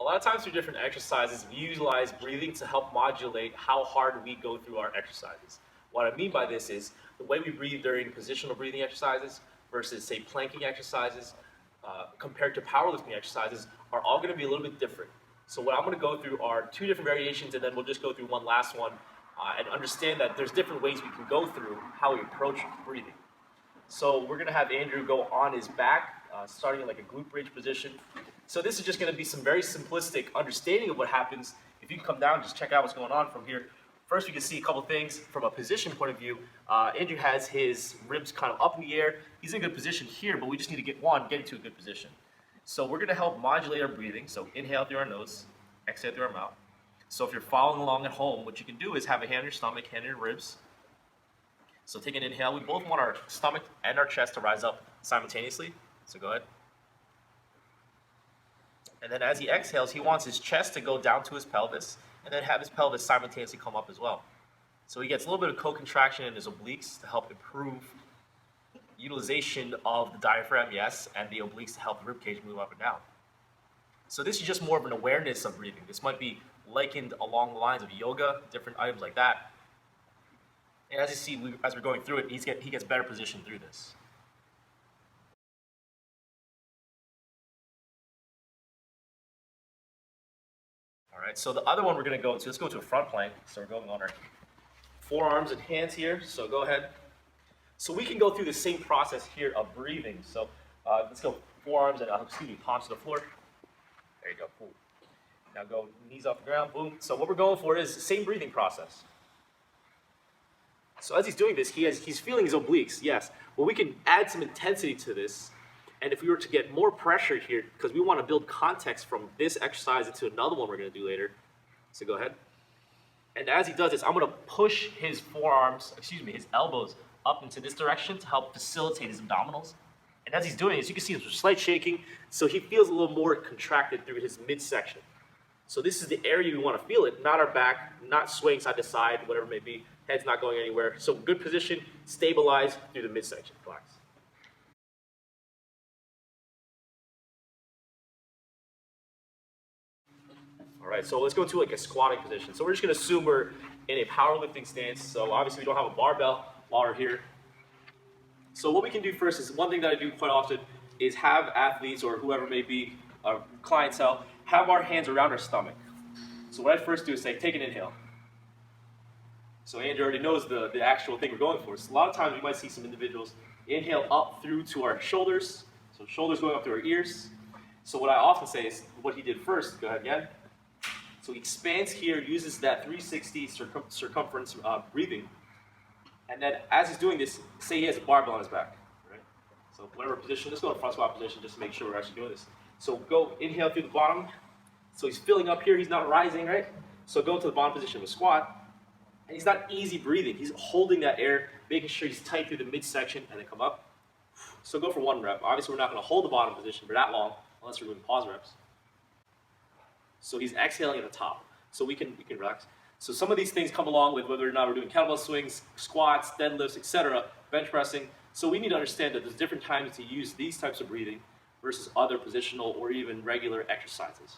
A lot of times through different exercises, we utilize breathing to help modulate how hard we go through our exercises. What I mean by this is the way we breathe during positional breathing exercises versus, say, planking exercises, compared to powerlifting exercises, are all going to be a little bit different. So what I'm going to go through are two different variations, and then we'll just go through one last one and understand that there's different ways we can go through how we approach breathing. So we're going to have Andrew go on his back, starting in like a glute bridge position. So this is just going to be some very simplistic understanding of what happens. If you can come down, just check out what's going on from here. First, we can see a couple things from a position point of view. Andrew has his ribs kind of up in the air. He's in a good position here, but we just need to get into a good position. So we're going to help modulate our breathing. So inhale through our nose, exhale through our mouth. So if you're following along at home, what you can do is have a hand on your stomach, hand on your ribs. So take an inhale. We both want our stomach and our chest to rise up simultaneously. So go ahead. And then as he exhales, he wants his chest to go down to his pelvis and then have his pelvis simultaneously come up as well. So he gets a little bit of co-contraction in his obliques to help improve utilization of the diaphragm, yes, and the obliques to help the ribcage move up and down. So this is just more of an awareness of breathing. This might be likened along the lines of yoga, different items like that. And as you see, as we're going through it, he gets better positioned through this. All right, so the other one we're going to go into, let's go to a front plank. So we're going on our forearms and hands here. So go ahead. So we can go through the same process here of breathing. So let's go forearms and palms to the floor. There you go. Boom. Now go knees off the ground. Boom. So what we're going for is the same breathing process. So as he's doing this, he's feeling his obliques, yes. Well, we can add some intensity to this. And if we were to get more pressure here, because we want to build context from this exercise into another one we're going to do later. So go ahead. And as he does this, I'm going to push his his elbows up into this direction to help facilitate his abdominals. And as he's doing this, you can see there's a slight shaking. So he feels a little more contracted through his midsection. So this is the area we want to feel it, not our back, not swaying side to side, whatever it may be. Head's not going anywhere. So good position, stabilize through the midsection. Relax. All right, so let's go into like a squatting position. So we're just gonna assume we're in a powerlifting stance. So obviously we don't have a barbell while we're here. So what we can do first is, one thing that I do quite often is have athletes or whoever may be our clientele have our hands around our stomach. So what I first do is say, take an inhale. So Andrew already knows the actual thing we're going for. So a lot of times we might see some individuals inhale up through to our shoulders. So shoulders going up to our ears. So what I often say is what he did first. Go ahead again. So he expands here, uses that 360 circumference breathing. And then as he's doing this, say he has a barbell on his back. Right? So whatever position, let's go to front squat position just to make sure we're actually doing this. So go inhale through the bottom. So he's filling up here, he's not rising, right? So go to the bottom position of a squat. And he's not easy breathing. He's holding that air, making sure he's tight through the midsection, and then come up. So go for one rep. Obviously, we're not going to hold the bottom position for that long, unless we're doing pause reps. So he's exhaling at the top. So we can relax. So some of these things come along with whether or not we're doing kettlebell swings, squats, deadlifts, etc., bench pressing. So we need to understand that there's different times to use these types of breathing versus other positional or even regular exercises.